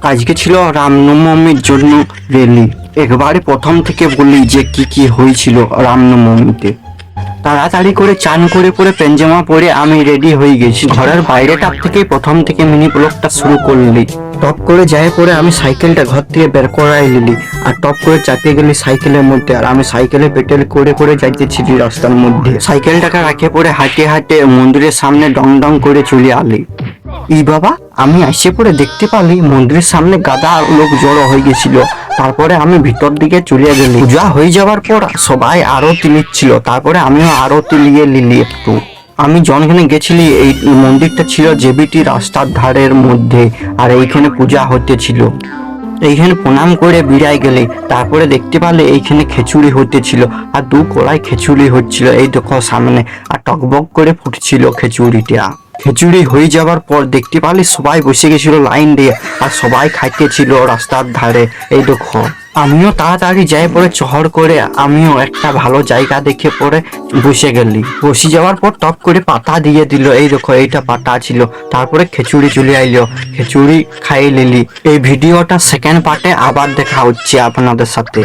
আজকে ছিল রামনবমীর জন্য রেলি। একবারে প্রথম থেকে বলি যে কি কি হয়েছিল রামনবমীতে। তাড়াতাড়ি করে চান করে পরে পেঞ্জামা পরে আমি রেডি হয়ে গেছি। ঘরের বাইরেটার থেকে প্রথম থেকে মিনি ব্লগটা শুরু করলি। টপ করে যাই পরে আমি সাইকেলটা ঘর থেকে বের করাই নিলি, আর টপ করে চাপিয়ে গেলি সাইকেলের মধ্যে। আর আমি সাইকেলে পেটেল করে করে যাইতেছিলি রাস্তার মধ্যে। সাইকেলটাকে রাখে পরে হাঁটে হাঁটে মন্দিরের সামনে ডং ডং করে চলে আলি। ই বাবা, আমি আসে পরে দেখতে পালি মন্দিরের সামনে গাদা লোক জড়ো হয়ে গেছিল। তারপরে আমি ভিতর দিকে চলে গেলি। পূজা হয়ে যাওয়ার পর সবাই আরতি নিচ্ছিল, তারপরে আমিও আরতি নিয়ে নিলি একটু। আমি যখনখানে গেছিলি এই মন্দিরটা ছিল জেবিটি রাস্তার ধারের মধ্যে, আর এইখানে পূজা হতেছিল। এইখানে প্রণাম করে বিড়াই গেলে তারপরে দেখতে পারলে এইখানে খিচুড়ি হতেছিল, আর দু কড়াই খিচুড়ি হচ্ছিল এই দেখো সামনে, আর টকবক করে ফুটছিল খিচুড়িটা। খিচুড়ি হয়ে যাওয়ার পর দেখতে পারলে সবাই বসে গেছিল লাইন দিয়ে, আর সবাই খাইতেছিল রাস্তার ধারে। এই দেখো আমিও তাড়াতাড়ি যাই পরে চহর করে আমিও একটা ভালো জায়গা দেখে পরে বসে গেলি। বসে যাওয়ার পর টপ করে পাতা দিয়ে দিল, এই দেখো এইটা পাতা ছিল। তারপরে খিচুড়ি চলে আইলো, খিচুড়ি খাই নিলি। এই ভিডিওটা সেকেন্ড পার্টে আবার দেখা হচ্ছে আপনাদের সাথে।